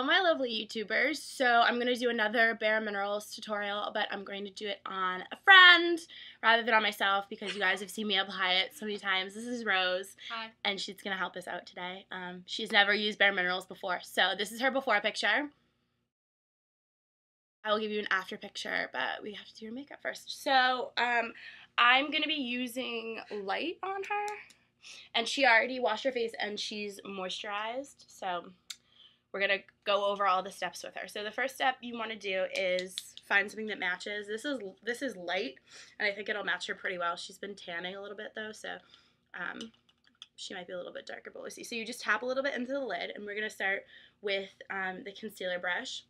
Hello, my lovely YouTubers. So I'm going to do another Bare Minerals tutorial, but I'm going to do it on a friend rather than on myself because you guys have seen me apply it so many times. This is Rose. Hi. And she's going to help us out today. She's never used Bare Minerals before, so this is her before picture. I will give you an after picture, but we have to do your makeup first. So I'm going to be using light on her, and she already washed her face and she's moisturized, so we're going to go over all the steps with her. So the first step you want to do is find something that matches. This is light, and I think it'll match her pretty well. She's been tanning a little bit though, so she might be a little bit darker, but we'll see. So you just tap a little bit into the lid, and we're going to start with the concealer brush.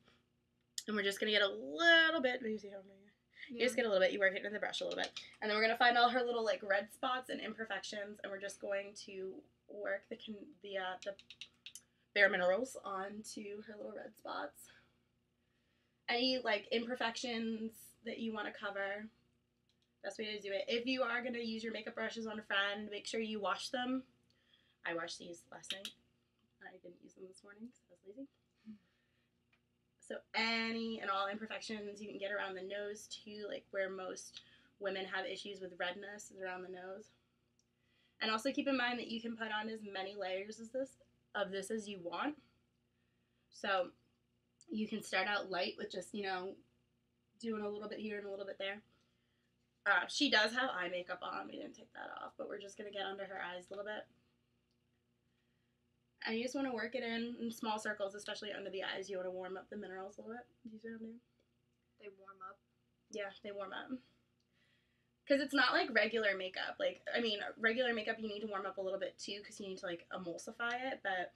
And we're just going to get a little bit, you see how I'm doing it? You just get a little bit, you work it in the brush a little bit. And then we're going to find all her little like red spots and imperfections, and we're just going to work the Bare Minerals onto her little red spots. Any like imperfections that you want to cover, best way to do it. If you are going to use your makeup brushes on a friend, make sure you wash them. I washed these last night. I didn't use them this morning because I was lazy. So any and all imperfections you can get around the nose too, like where most women have issues with redness is around the nose. And also keep in mind that you can put on as many layers as this as you want. So you can start out light with just, you know, doing a little bit here and a little bit there. She does have eye makeup on. We didn't take that off, but we're just going to get under her eyes a little bit. And you just want to work it in small circles, especially under the eyes. You want to warm up the minerals a little bit. Do you see what I'm doing? They warm up? Yeah, they warm up. Because it's not like regular makeup. Like, I mean, regular makeup you need to warm up a little bit too because you need to like emulsify it. But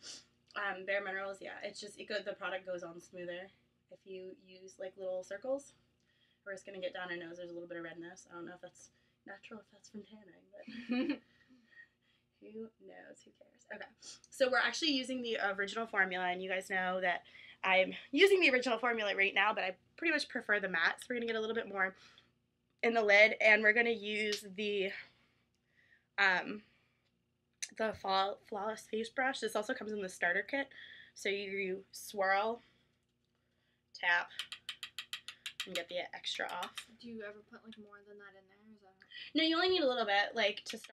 Bare Minerals, yeah, it's just, the product goes on smoother if you use like little circles. We're just going to get down her nose. There's a little bit of redness. I don't know if that's natural, if that's from tanning, but... Who knows? Who cares? Okay, so we're actually using the original formula, and you guys know that I'm using the original formula right now, but I pretty much prefer the matte, so we're going to get a little bit more in the lid, and we're going to use the Flawless Face Brush. This also comes in the starter kit, so you swirl, tap, and get the extra off. Do you ever put like more than that in there? Is that... No, you only need a little bit, like to start.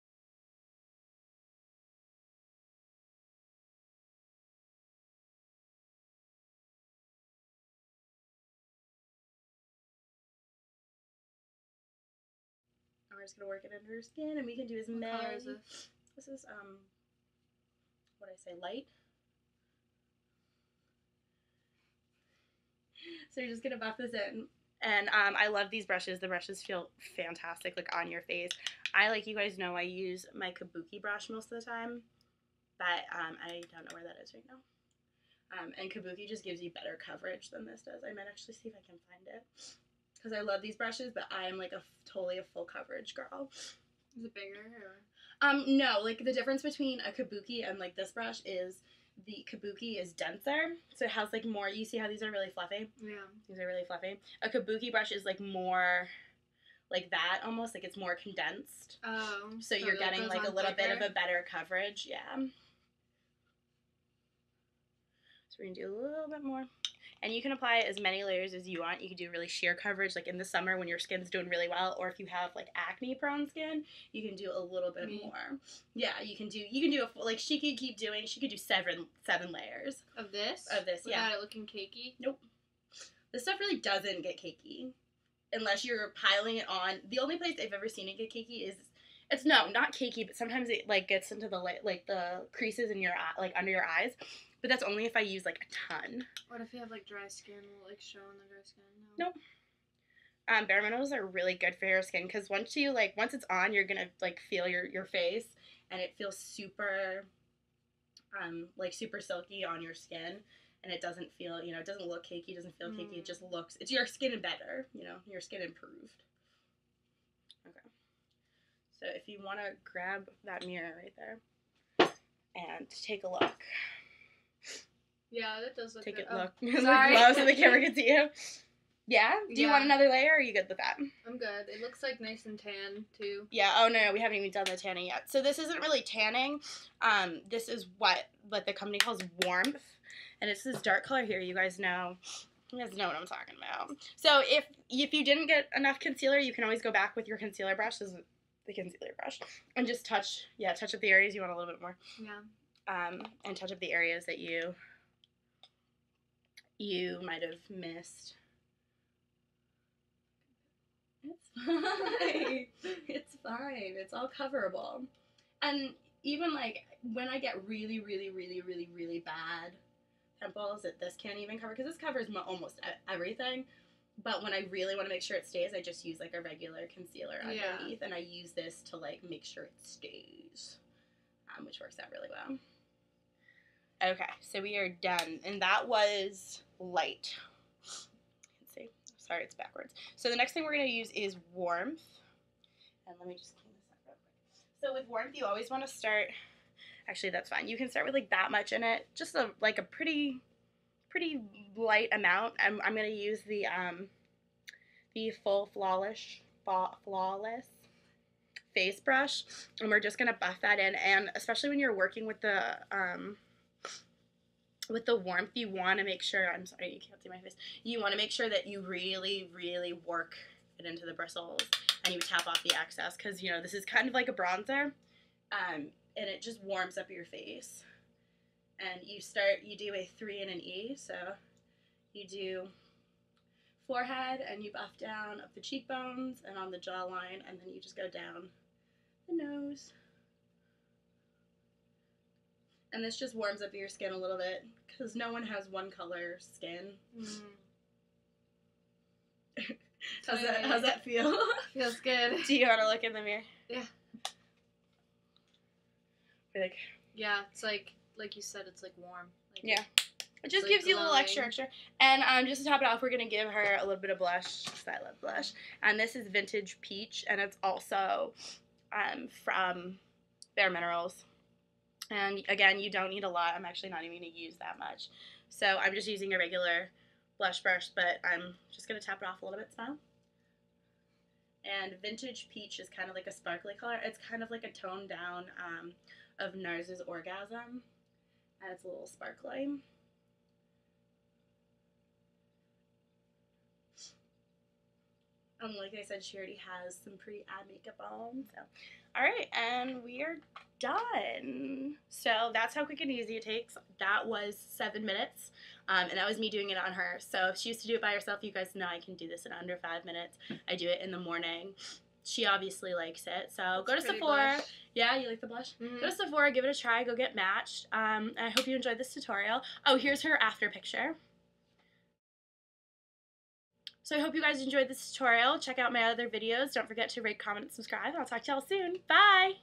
We're just gonna work it under her skin, and we can do as many. What color is this? This is what did I say, light. So you're just gonna buff this in, and I love these brushes. The brushes feel fantastic, like on your face. Like you guys know, I use my Kabuki brush most of the time, but I don't know where that is right now. And Kabuki just gives you better coverage than this does. I might actually see if I can find it. Because I love these brushes, but I am like totally a full coverage girl. Is it bigger or? No, like the difference between a Kabuki and like this brush is the Kabuki is denser, so it has like more. You see how these are really fluffy? Yeah. These are really fluffy. A Kabuki brush is like more like that, almost like it's more condensed. Oh. So you're getting like a little bit of a better coverage, yeah. So we're gonna do a little bit more. And you can apply as many layers as you want. You can do really sheer coverage, like in the summer when your skin's doing really well, or if you have like acne-prone skin, you can do a little bit more. Yeah, you can do like she could do 7 layers of this. Yeah. Without it looking cakey. Nope. This stuff really doesn't get cakey unless you're piling it on. The only place I've ever seen it get cakey is not cakey, but sometimes it like gets into the the creases in your eye, like under your eyes. But that's only if I use, like, a ton. What if you have, like, dry skin? Will it, like, show in the dry skin? No. Nope. Bare Minerals are really good for your skin because once it's on, you're going to, like, feel your face. And it feels super, super silky on your skin. And it doesn't feel, it doesn't look cakey. It doesn't feel cakey. It just looks, it's your skin better, your skin improved. Okay. So if you want to grab that mirror right there and take a look. Yeah, that does look Take good. a look. Sorry. Low so the camera can see you. Yeah? Do you want another layer, or are you good with that? I'm good. It looks like nice and tan, too. Yeah, oh no, we haven't even done the tanning yet. So this isn't really tanning. This is what the company calls warmth. And it's this dark color here, you guys know. You guys know what I'm talking about. So if you didn't get enough concealer, you can always go back with your concealer brush. This is the concealer brush. And just touch up the areas you want a little bit more. Yeah. And touch up the areas that you might have missed. It's fine. It's fine. It's all coverable. And even like when I get really, really, really, really, really bad pimples that this can't even cover, because this covers almost everything. But when I really want to make sure it stays, I just use like a regular concealer underneath, and I use this to like make sure it stays, which works out really well. Okay, so we are done, and that was light. Let's see. Sorry, it's backwards. So the next thing we're going to use is warmth. And let me just clean this up real quick. So with warmth, you always want to start, actually that's fine. You can start with like that much in it, just a pretty light amount. I'm going to use the full flawless face brush, and we're just going to buff that in. And especially when you're working with the warmth, you want to make sure, I'm sorry, you can't see my face, you want to make sure that you really, really work it into the bristles, and you tap off the excess, because, you know, this is kind of like a bronzer, and it just warms up your face. And you do a 3 and an E, so you do forehead, and you buff down up the cheekbones and on the jawline, and then you just go down the nose. And this just warms up your skin a little bit, because no one has one color skin. How's that feel? Feels good. Do you want to look in the mirror? Yeah. Like, yeah, it's like you said, it's like warm. Like yeah. It just like gives you a little glowing. extra. And just to top it off, we're going to give her a little bit of blush, because I love blush. And this is Vintage Peach, and it's also from Bare Minerals. And again, you don't need a lot. I'm actually not even going to use that much. So I'm just using a regular blush brush, but I'm just going to tap it off a little bit, smile. And Vintage Peach is kind of like a sparkly color. It's kind of like a toned down of NARS's Orgasm. And it's a little sparkly. And like I said, she already has some pre-eye makeup on. So, all right, and we are done. So that's how quick and easy it takes. That was 7 minutes, and that was me doing it on her. So if she used to do it by herself, you guys know I can do this in under 5 minutes. I do it in the morning. She obviously likes it. So go to Sephora. Blush. Yeah, you like the blush? Mm-hmm. Go to Sephora, give it a try, go get matched. I hope you enjoyed this tutorial. Oh, here's her after picture. So I hope you guys enjoyed this tutorial. Check out my other videos. Don't forget to rate, comment, and subscribe. I'll talk to y'all soon. Bye!